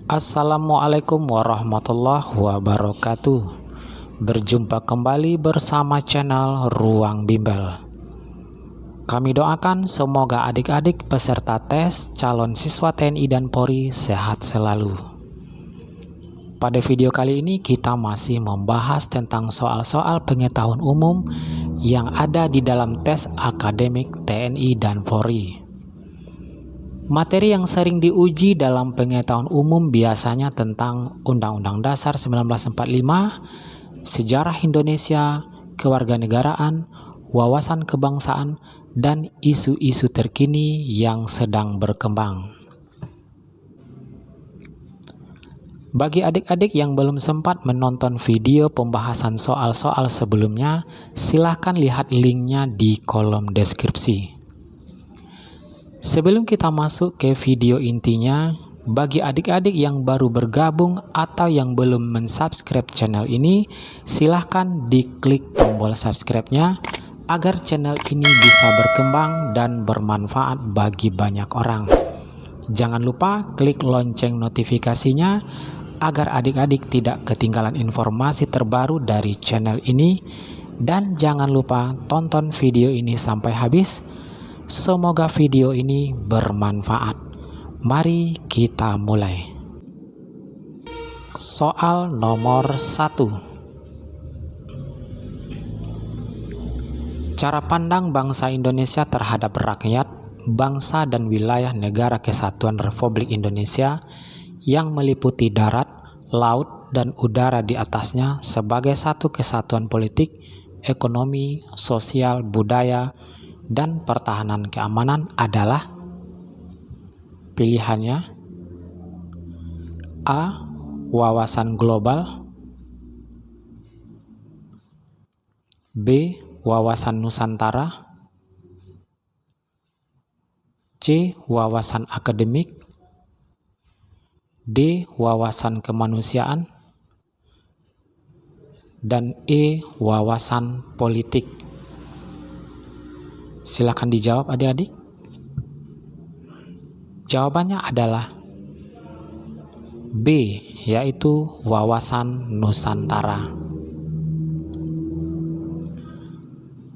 Assalamualaikum warahmatullahi wabarakatuh. Berjumpa kembali bersama channel Ruang Bimbel. Kami doakan semoga adik-adik peserta tes calon siswa TNI dan Polri sehat selalu. Pada video kali ini kita masih membahas tentang soal-soal pengetahuan umum yang ada di dalam tes akademik TNI dan Polri. Materi yang sering diuji dalam pengetahuan umum biasanya tentang Undang-Undang Dasar 1945, sejarah Indonesia, kewarganegaraan, wawasan kebangsaan, dan isu-isu terkini yang sedang berkembang. Bagi adik-adik yang belum sempat menonton video pembahasan soal-soal sebelumnya, silahkan lihat linknya di kolom deskripsi. Sebelum kita masuk ke video intinya, bagi adik-adik yang baru bergabung atau yang belum mensubscribe channel ini, silahkan diklik tombol subscribe-nya agar channel ini bisa berkembang dan bermanfaat bagi banyak orang. Jangan lupa klik lonceng notifikasinya agar adik-adik tidak ketinggalan informasi terbaru dari channel ini, dan jangan lupa tonton video ini sampai habis. Semoga video ini bermanfaat. Mari kita mulai. Soal nomor 1. Cara pandang bangsa Indonesia terhadap rakyat, bangsa dan wilayah Negara Kesatuan Republik Indonesia yang meliputi darat, laut, dan udara di atasnya sebagai satu kesatuan politik, ekonomi, sosial, budaya, dan pertahanan keamanan adalah pilihannya: A. Wawasan global, B. Wawasan Nusantara, C. Wawasan akademik, D. Wawasan kemanusiaan, dan E. Wawasan politik. Silakan dijawab adik-adik. Jawabannya adalah B, yaitu wawasan Nusantara.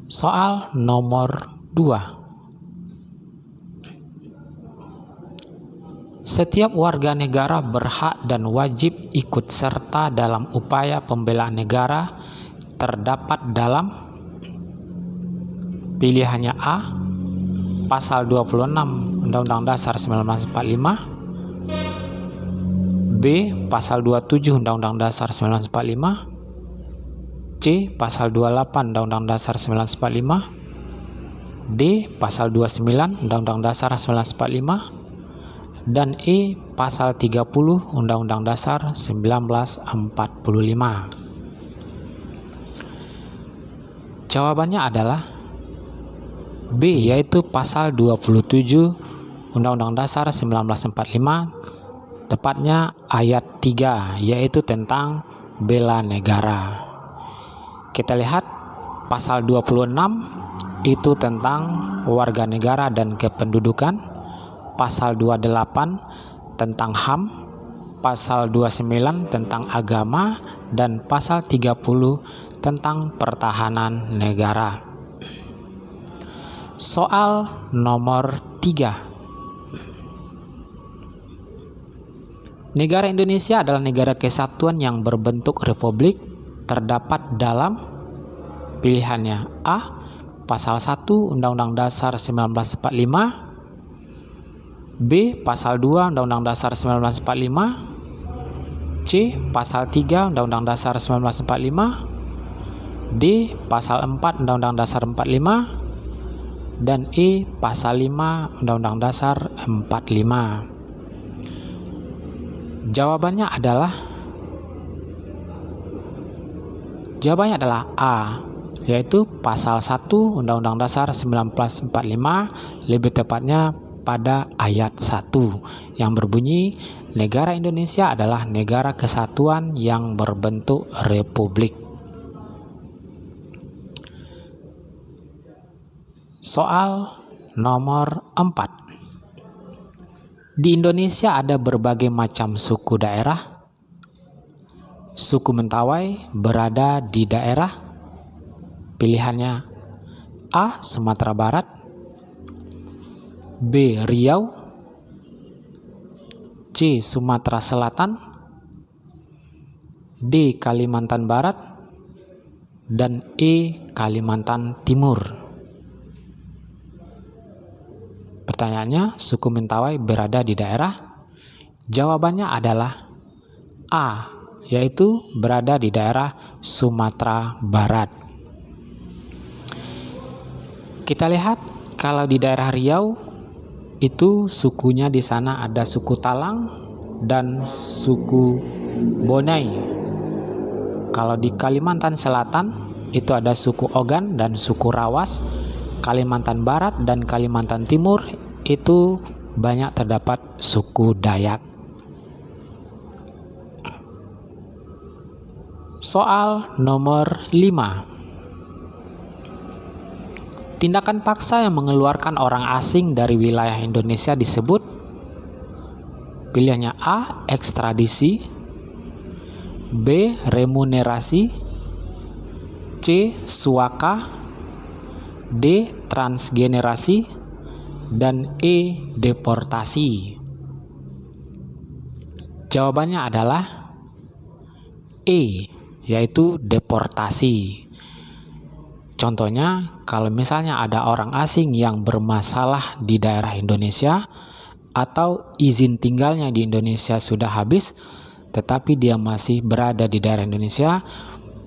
Soal nomor 2. Setiap warga negara berhak dan wajib ikut serta dalam upaya pembelaan negara terdapat dalam pilihannya: A. Pasal 26 Undang-Undang Dasar 1945, B. Pasal 27 Undang-Undang Dasar 1945, C. Pasal 28 Undang-Undang Dasar 1945, D. Pasal 29 Undang-Undang Dasar 1945, dan E. Pasal 30 Undang-Undang Dasar 1945. Jawabannya adalah B, yaitu pasal 27 Undang-Undang Dasar 1945, tepatnya ayat 3, yaitu tentang bela negara. Kita lihat pasal 26 itu tentang warga negara dan kependudukan, pasal 28 tentang HAM, pasal 29 tentang agama, dan pasal 30 tentang pertahanan negara. Soal nomor 3. Negara Indonesia adalah negara kesatuan yang berbentuk republik terdapat dalam pilihannya: A. Pasal 1 Undang-Undang Dasar 1945, B. Pasal 2 Undang-Undang Dasar 1945, C. Pasal 3 Undang-Undang Dasar 1945, D. Pasal 4 Undang-Undang Dasar 45, dan E. Pasal 5 Undang-Undang Dasar 45. Jawabannya adalah A, yaitu Pasal 1 Undang-Undang Dasar 1945, lebih tepatnya pada ayat 1 yang berbunyi, negara Indonesia adalah negara kesatuan yang berbentuk republik. Soal nomor 4. Di Indonesia ada berbagai macam suku daerah. Suku Mentawai berada di daerah pilihannya A. Sumatera Barat, B. Riau, C. Sumatera Selatan, D. Kalimantan Barat, dan E. Kalimantan Timur. Pertanyaannya, suku Mentawai berada di daerah? Jawabannya adalah A, yaitu berada di daerah Sumatera Barat. Kita lihat kalau di daerah Riau itu sukunya di sana ada suku Talang dan suku Bonai. Kalau di Kalimantan Selatan itu ada suku Ogan dan suku Rawas. Kalimantan Barat dan Kalimantan Timur itu banyak terdapat suku Dayak. Soal nomor 5. Tindakan paksa yang mengeluarkan orang asing dari wilayah Indonesia disebut? Pilihannya A. Ekstradisi, B. Remunerasi, C. Suaka, D. Transgenerasi, dan E. Deportasi. Jawabannya adalah E, yaitu deportasi. Contohnya, kalau misalnya ada orang asing yang bermasalah di daerah Indonesia atau izin tinggalnya di Indonesia sudah habis, tetapi dia masih berada di daerah Indonesia,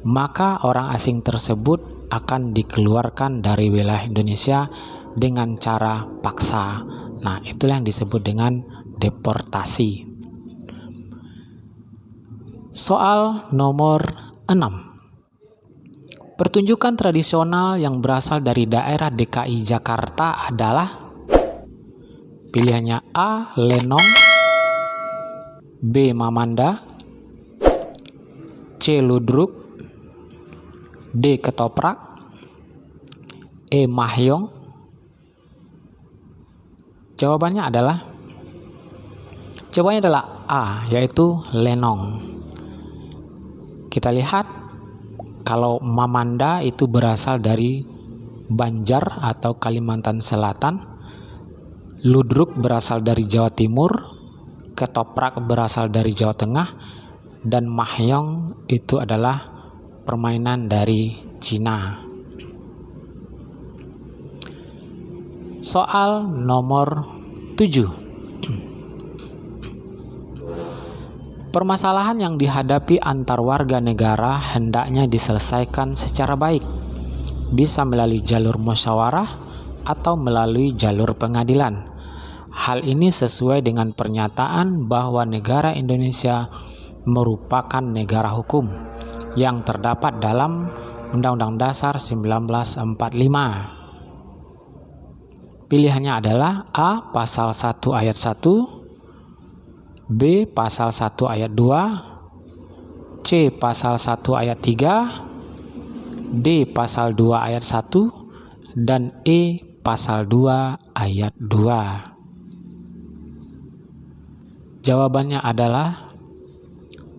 maka orang asing tersebut akan dikeluarkan dari wilayah Indonesia dengan cara paksa. Nah, itulah yang disebut dengan deportasi. Soal nomor 6. Pertunjukan tradisional yang berasal dari daerah DKI Jakarta adalah? Pilihannya A. Lenong, B. Mamanda, C. Ludruk, D. Ketoprak, E. Mahyong. Jawabannya adalah A, yaitu lenong. Kita lihat kalau Mamanda itu berasal dari Banjar atau Kalimantan Selatan, Ludruk berasal dari Jawa Timur, Ketoprak berasal dari Jawa Tengah, dan Mahyong itu adalah permainan dari Cina. Soal nomor 7. Permasalahan yang dihadapi antar warga negara hendaknya diselesaikan secara baik, bisa melalui jalur musyawarah atau melalui jalur pengadilan. Hal ini sesuai dengan pernyataan bahwa negara Indonesia merupakan negara hukum yang terdapat dalam Undang-Undang Dasar 1945. Pilihannya adalah A. Pasal 1 ayat 1, B. Pasal 1 ayat 2, C. Pasal 1 ayat 3, D. Pasal 2 ayat 1, dan E. Pasal 2 ayat 2. Jawabannya adalah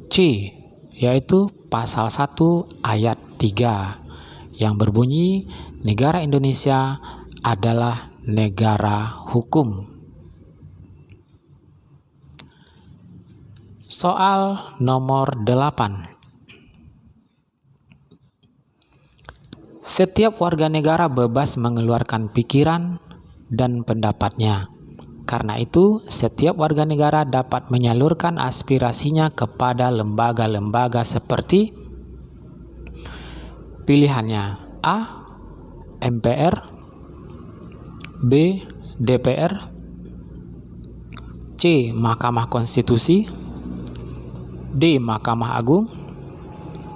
C, yaitu Pasal 1 ayat 3 yang berbunyi negara Indonesia adalah negara hukum. Soal nomor 8. Setiap warga negara bebas mengeluarkan pikiran dan pendapatnya. Karena itu, setiap warga negara dapat menyalurkan aspirasinya kepada lembaga-lembaga seperti pilihannya A. MPR, B. DPR, C. Mahkamah Konstitusi, D. Mahkamah Agung,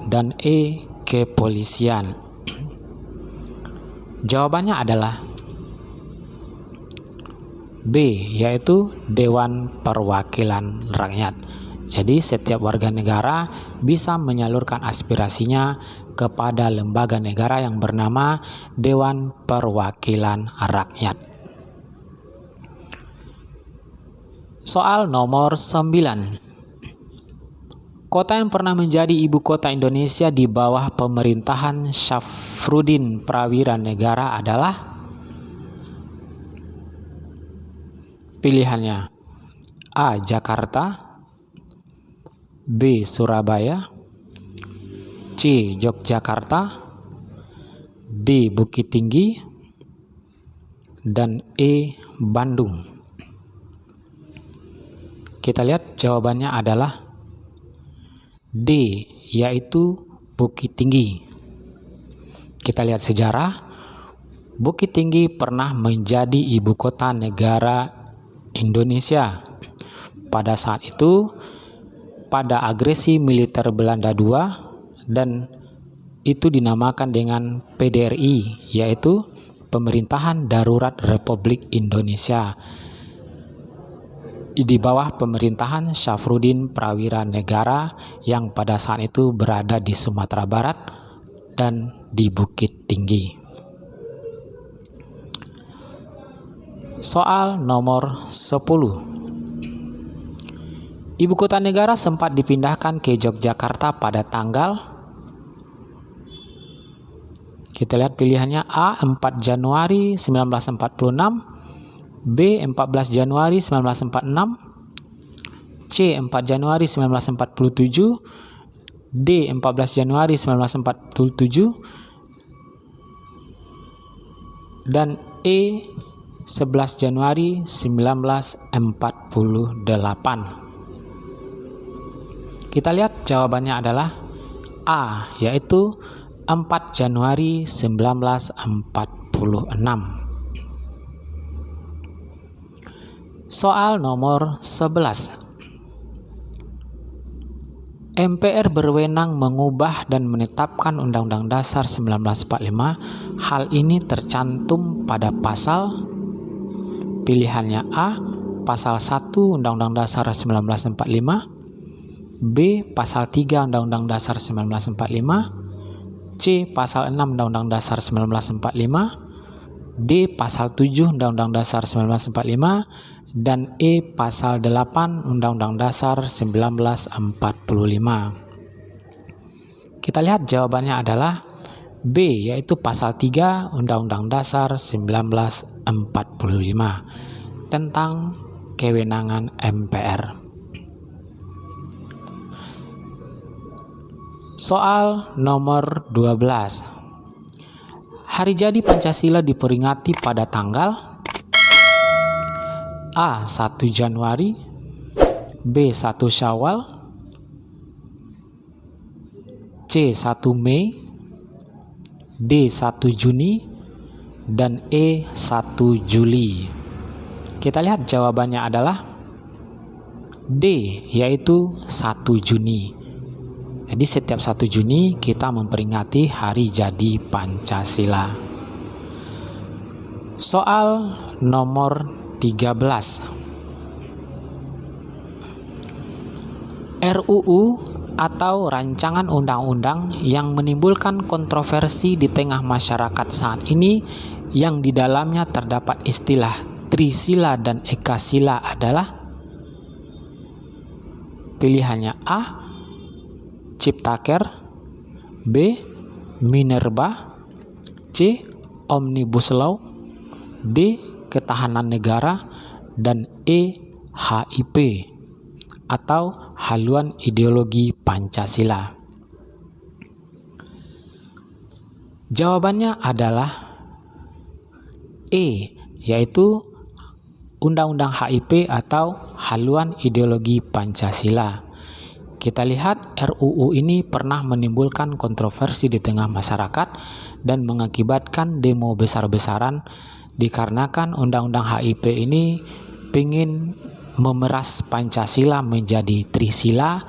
dan E. Kepolisian. Jawabannya adalah B, yaitu Dewan Perwakilan Rakyat. Jadi setiap warga negara bisa menyalurkan aspirasinya kepada lembaga negara yang bernama Dewan Perwakilan Rakyat. Soal nomor 9. Kota yang pernah menjadi ibu kota Indonesia di bawah pemerintahan Syafruddin Prawira Negara adalah? Pilihannya A. Jakarta, B. Surabaya, C. Yogyakarta, D. Bukit Tinggi, dan E. Bandung. Kita lihat jawabannya adalah D, yaitu Bukit Tinggi. Kita lihat sejarah, Bukit Tinggi pernah menjadi ibu kota negara Indonesia. Pada saat itu, pada agresi militer Belanda II, dan itu dinamakan dengan PDRI, yaitu Pemerintahan Darurat Republik Indonesia, di bawah pemerintahan Syafruddin Prawira Negara yang pada saat itu berada di Sumatera Barat dan di Bukit Tinggi. Soal nomor 10. Ibu kota negara sempat dipindahkan ke Yogyakarta pada tanggal, kita lihat pilihannya A. 4 Januari 1946, B. 14 Januari 1946, C. 4 Januari 1947, D. 14 Januari 1947, dan E. 11 Januari 1948. Kita lihat jawabannya adalah A, yaitu 4 Januari 1946. Soal nomor 11. MPR berwenang mengubah dan menetapkan Undang-Undang Dasar 1945. Hal ini tercantum pada pasal, pilihannya A. Pasal 1 Undang-Undang Dasar 1945, B. Pasal 3 Undang-Undang Dasar 1945, C. Pasal 6 Undang-Undang Dasar 1945, D. Pasal 7 Undang-Undang Dasar 1945, dan E. Pasal 8 Undang-Undang Dasar 1945. Kita lihat jawabannya adalah B, yaitu Pasal 3 Undang-Undang Dasar 1945 tentang kewenangan MPR. Soal nomor 12. Hari jadi Pancasila diperingati pada tanggal A. 1 Januari, B. 1 Syawal, C. 1 Mei, D. 1 Juni, dan E. 1 Juli. Kita lihat jawabannya adalah D, yaitu 1 Juni. Jadi setiap 1 Juni kita memperingati hari jadi Pancasila. Soal nomor 13. RUU atau rancangan undang-undang yang menimbulkan kontroversi di tengah masyarakat saat ini, yang di dalamnya terdapat istilah Trisila dan Ekasila adalah? Pilihannya A. Ciptaker, B. Minerba, C. Omnibus Law, D. Ketahanan Negara, dan E. HIP atau Haluan Ideologi Pancasila. Jawabannya adalah E, yaitu Undang-Undang HIP atau Haluan Ideologi Pancasila. Kita lihat RUU ini pernah menimbulkan kontroversi di tengah masyarakat dan mengakibatkan demo besar-besaran, dikarenakan Undang-Undang HIP ini ingin memeras Pancasila menjadi Trisila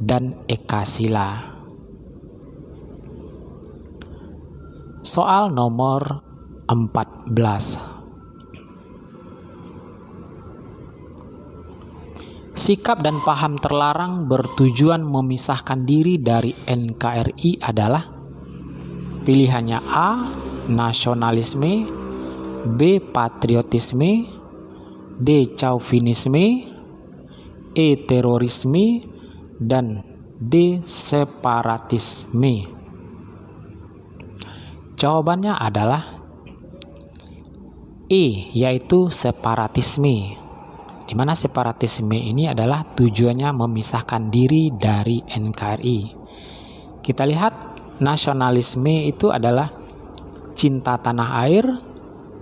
dan Ekasila. Soal nomor 14. Sikap dan paham terlarang bertujuan memisahkan diri dari NKRI adalah? Pilihannya A. Nasionalisme, B. Patriotisme, D. Chauvinisme, E. Terorisme, dan D. Separatisme. Jawabannya adalah E, yaitu separatisme. Di mana separatisme ini adalah tujuannya memisahkan diri dari NKRI. Kita lihat nasionalisme itu adalah cinta tanah air,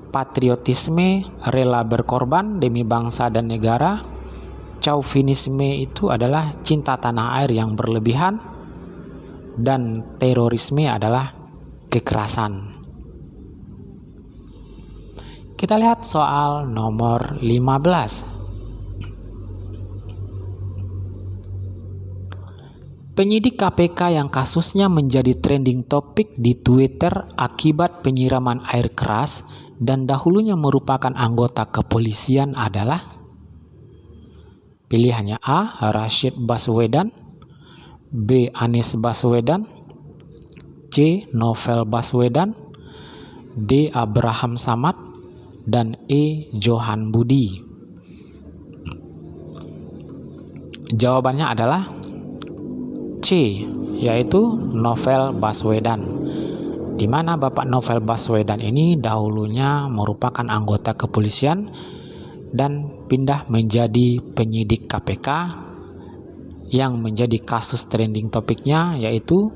patriotisme rela berkorban demi bangsa dan negara, chauvinisme itu adalah cinta tanah air yang berlebihan, dan terorisme adalah kekerasan. Kita lihat soal nomor 15. Penyidik KPK yang kasusnya menjadi trending topik di Twitter akibat penyiraman air keras dan dahulunya merupakan anggota kepolisian adalah pilihannya A. Rashid Baswedan, B. Anies Baswedan, C. Novel Baswedan, D. Abraham Samad, dan E. Johan Budi. Jawabannya adalah C, yaitu Novel Baswedan. Di mana Bapak Novel Baswedan ini dahulunya merupakan anggota kepolisian dan pindah menjadi penyidik KPK yang menjadi kasus trending topiknya yaitu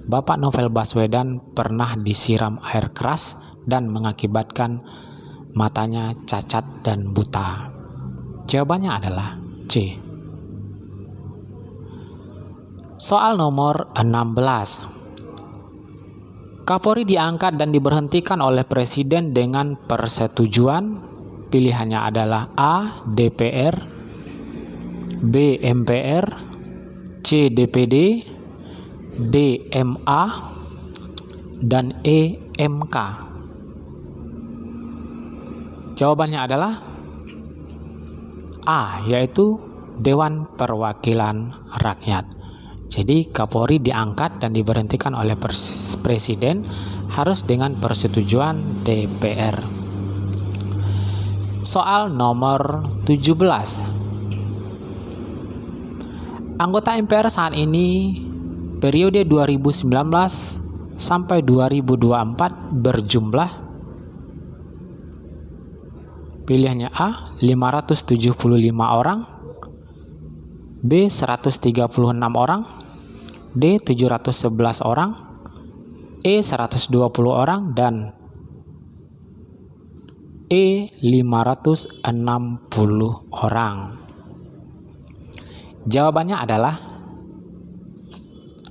Bapak Novel Baswedan pernah disiram air keras dan mengakibatkan matanya cacat dan buta. Jawabannya adalah C. Soal nomor 16. Kapolri diangkat dan diberhentikan oleh Presiden dengan persetujuan. Pilihannya adalah A. DPR, B. MPR, C. DPD, D. MA, dan E. MK. Jawabannya adalah A, yaitu Dewan Perwakilan Rakyat. Jadi Kapolri diangkat dan diberhentikan oleh Presiden harus dengan persetujuan DPR. Soal nomor 17. Anggota MPR saat ini periode 2019 sampai 2024 berjumlah pilihannya A. 575 orang, B. 136 orang, D. 711 orang, E. 120 orang, dan E. 560 orang. Jawabannya adalah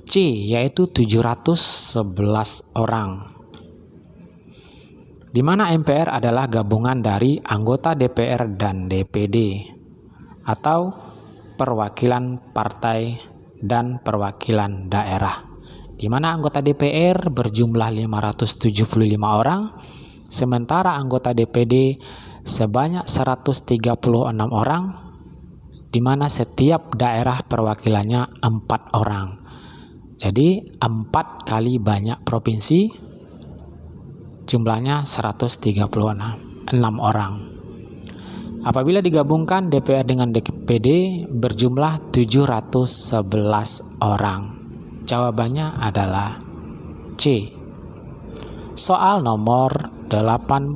C, yaitu 711 orang. Di mana MPR adalah gabungan dari anggota DPR dan DPD atau perwakilan partai dan perwakilan daerah. Di mana anggota DPR berjumlah 575 orang, sementara anggota DPD sebanyak 136 orang, di mana setiap daerah perwakilannya 4 orang. Jadi 4 kali banyak provinsi, jumlahnya 136 orang. Apabila digabungkan DPR dengan DPD berjumlah 711 orang. Jawabannya adalah C. Soal nomor 18.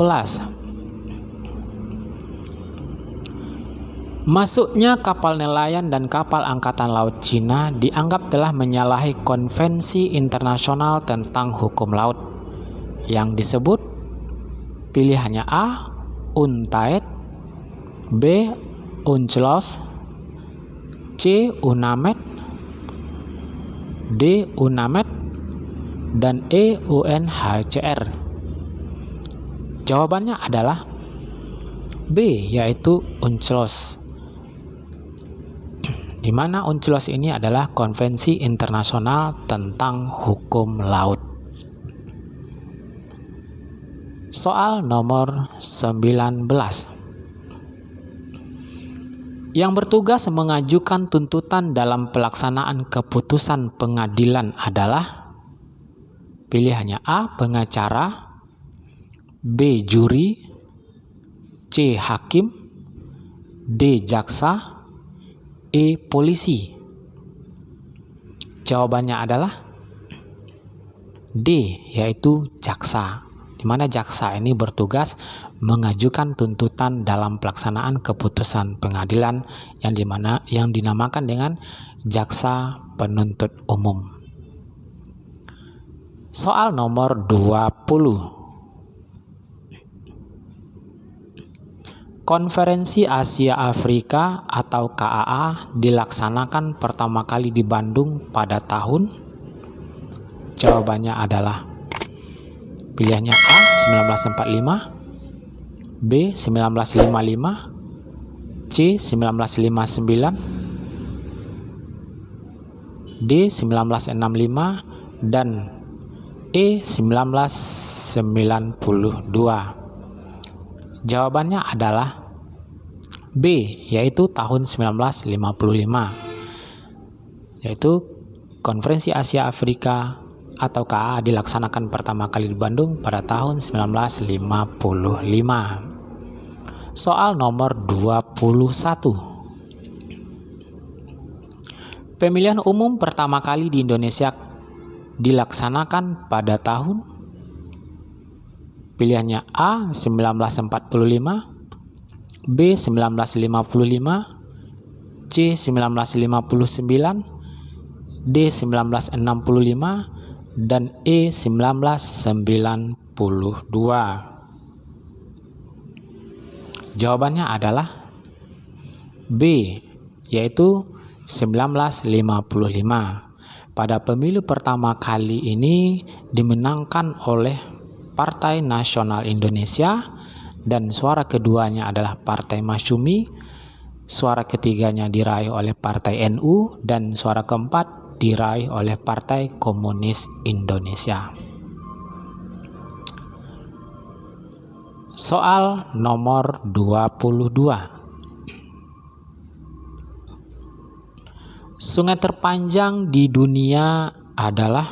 Masuknya kapal nelayan dan kapal angkatan laut Cina dianggap telah menyalahi konvensi internasional tentang hukum laut yang disebut pilihannya A. UNTAD, B. UNCLOS, C. UNAMED, D. UNAMED, dan E. UNHCR. Jawabannya adalah B, yaitu UNCLOS. Di mana UNCLOS ini adalah konvensi internasional tentang hukum laut. Soal nomor 19. Yang bertugas mengajukan tuntutan dalam pelaksanaan keputusan pengadilan adalah pilihannya A. Pengacara, B. Juri, C. Hakim, D. Jaksa, E. Polisi? Jawabannya adalah D, yaitu jaksa, di mana jaksa ini bertugas mengajukan tuntutan dalam pelaksanaan keputusan pengadilan yang dinamakan dengan jaksa penuntut umum. Soal nomor 20. Konferensi Asia Afrika atau KAA dilaksanakan pertama kali di Bandung pada tahun? Jawabannya adalah pilihannya A. 1945, B. 1955, C. 1959, D. 1965, dan E. 1992. Jawabannya adalah B, yaitu tahun 1955, yaitu Konferensi Asia Afrika atau KAA dilaksanakan pertama kali di Bandung pada tahun 1955. Soal nomor 21. Pemilihan umum pertama kali di Indonesia dilaksanakan pada tahun? Pilihannya A. 1945, B. 1955, C. 1959, D. 1965, dan E. 1992. Jawabannya adalah B, yaitu 1955. Pada pemilu pertama kali ini dimenangkan oleh Partai Nasional Indonesia, dan suara keduanya adalah Partai Masyumi, suara ketiganya diraih oleh Partai NU, dan suara keempat diraih oleh Partai Komunis Indonesia. Soal nomor 22. Sungai terpanjang di dunia adalah?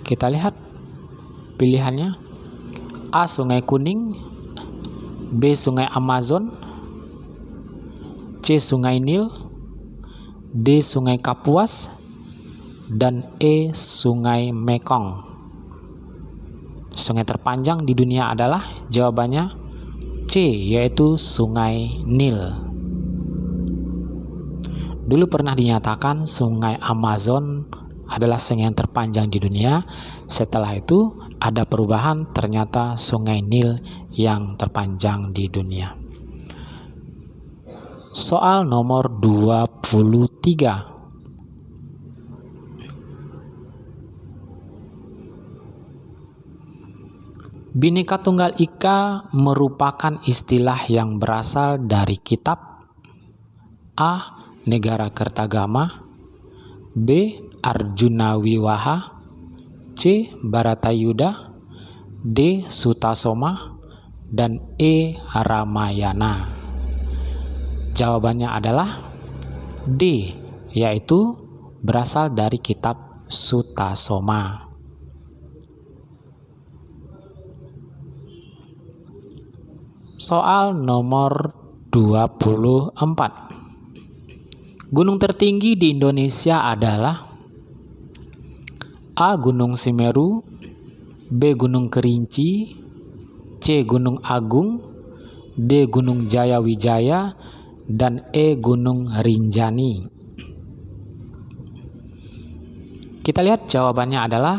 Kita lihat pilihannya. A. Sungai Kuning, B. Sungai Amazon, C. Sungai Nil, D. Sungai Kapuas, dan E. Sungai Mekong. Sungai terpanjang di dunia adalah? Jawabannya C, yaitu Sungai Nil. Dulu pernah dinyatakan Sungai Amazon adalah sungai yang terpanjang di dunia. Setelah itu ada perubahan, ternyata Sungai Nil yang terpanjang di dunia. Soal nomor 23. Bhinneka Tunggal Ika merupakan istilah yang berasal dari kitab A. Negara Kertagama, B. Arjuna Wiwaha, C. Bharatayuda, D. Sutasoma, dan E. Ramayana. Jawabannya adalah D, yaitu berasal dari kitab Sutasoma. Soal nomor 24. Gunung tertinggi di Indonesia adalah? A. Gunung Semeru, B. Gunung Kerinci, C. Gunung Agung, D. Gunung Jayawijaya, dan E. Gunung Rinjani. Kita lihat jawabannya adalah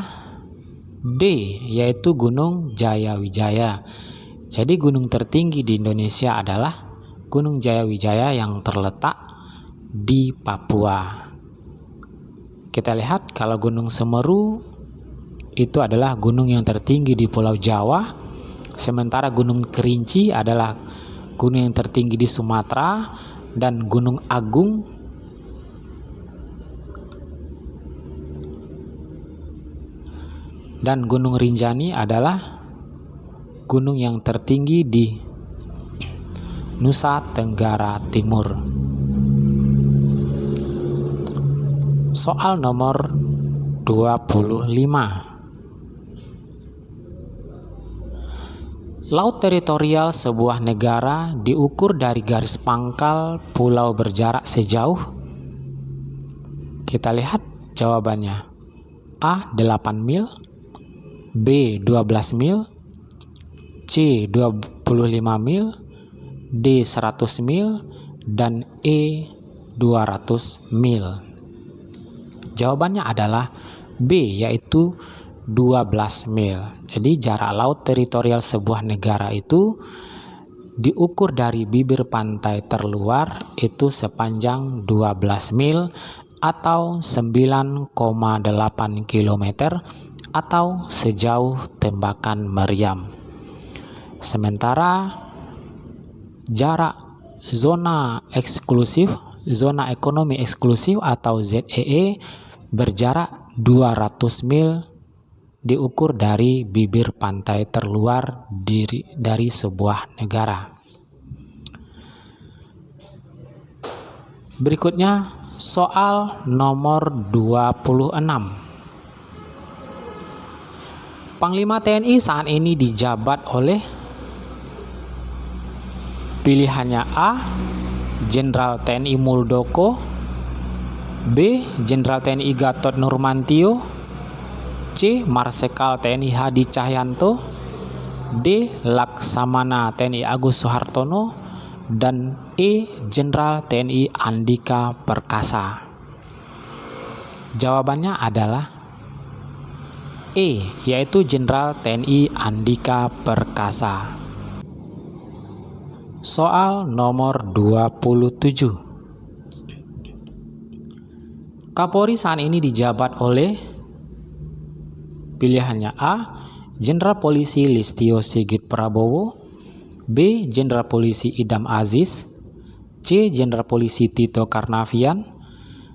D, yaitu Gunung Jayawijaya. Jadi gunung tertinggi di Indonesia adalah Gunung Jayawijaya yang terletak di Papua. Kita lihat kalau Gunung Semeru itu adalah gunung yang tertinggi di Pulau Jawa, sementara Gunung Kerinci adalah gunung yang tertinggi di Sumatera, dan Gunung Agung dan Gunung Rinjani adalah gunung yang tertinggi di Nusa Tenggara Timur. Soal nomor 25. Laut teritorial sebuah negara diukur dari garis pangkal pulau berjarak sejauh. Kita lihat jawabannya. A. 8 mil, B. 12 mil, C. 25 mil, D. 100 mil, dan E. 200 mil. Jawabannya adalah B, yaitu 12 mil. Jadi jarak laut teritorial sebuah negara itu diukur dari bibir pantai terluar itu sepanjang 12 mil atau 9,8 km atau sejauh tembakan meriam. Sementara jarak zona eksklusif, zona ekonomi eksklusif atau ZEE berjarak 200 mil diukur dari bibir pantai terluar dari sebuah negara. Berikutnya soal nomor 26. Panglima TNI saat ini dijabat oleh pilihannya A. Jenderal TNI Muldoko, B. Jenderal TNI Gatot Nurmantio, C. Marsikal TNI Hadi Cahyanto, D. Laksamana TNI Agus Suhartono, dan E. Jenderal TNI Andika Perkasa. Jawabannya adalah E, yaitu Jenderal TNI Andika Perkasa. Soal nomor 27. Kapolri saat ini dijabat oleh pilihannya A. Jenderal Polisi Listio Sigit Prabowo, B. Jenderal Polisi Idam Aziz, C. Jenderal Polisi Tito Karnavian,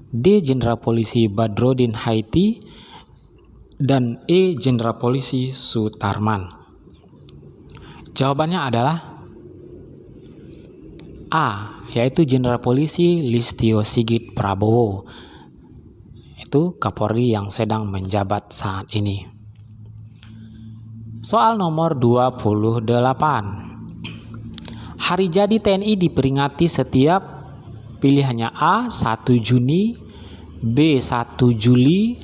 D. Jenderal Polisi Badrodin Haiti, dan E. Jenderal Polisi Sutarman. Jawabannya adalah A, yaitu Jenderal Polisi Listio Sigit Prabowo. Itu Kapolri yang sedang menjabat saat ini. Soal nomor 28. Hari jadi TNI diperingati setiap pilihannya A. 1 Juni, B. 1 Juli,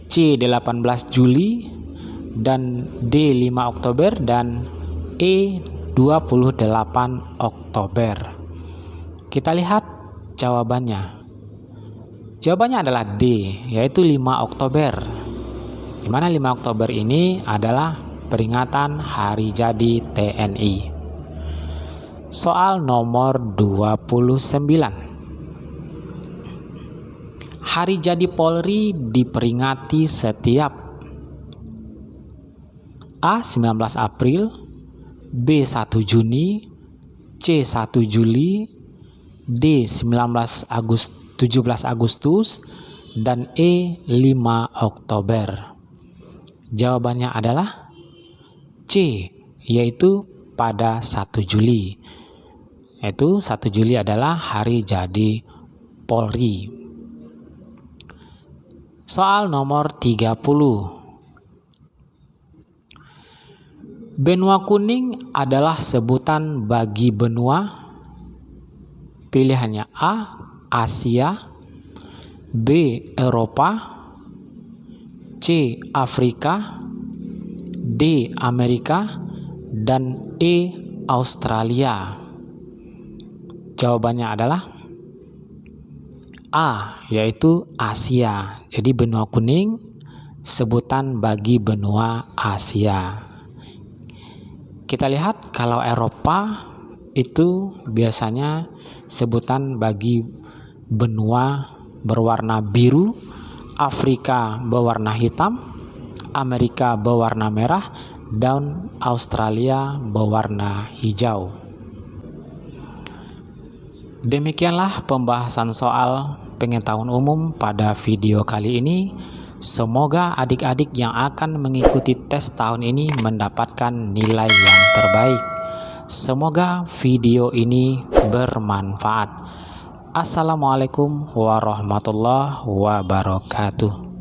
C. 18 Juli, dan D. 5 Oktober, dan E. 28 Oktober. Kita lihat jawabannya. Jawabannya adalah D, yaitu 5 Oktober. Di mana 5 Oktober ini adalah peringatan Hari Jadi TNI. Soal nomor 29. Hari Jadi Polri diperingati setiap A. 19 April, B. 1 Juni, C. 1 Juli, D. 17 Agustus, dan E. 5 Oktober. Jawabannya adalah C, yaitu pada 1 Juli. Yaitu 1 Juli adalah Hari Jadi Polri. Soal nomor 30. Benua kuning adalah sebutan bagi benua. Pilihannya A. Asia, B. Eropa, C. Afrika, D. Amerika, dan E. Australia. Jawabannya adalah A, yaitu Asia. Jadi benua kuning sebutan bagi benua Asia. Kita lihat kalau Eropa itu biasanya sebutan bagi benua berwarna biru, Afrika berwarna hitam, Amerika berwarna merah, dan Australia berwarna hijau. Demikianlah pembahasan soal pengetahuan umum pada video kali ini. Semoga adik-adik yang akan mengikuti tes tahun ini mendapatkan nilai yang terbaik. Semoga video ini bermanfaat. Assalamualaikum warahmatullahi wabarakatuh.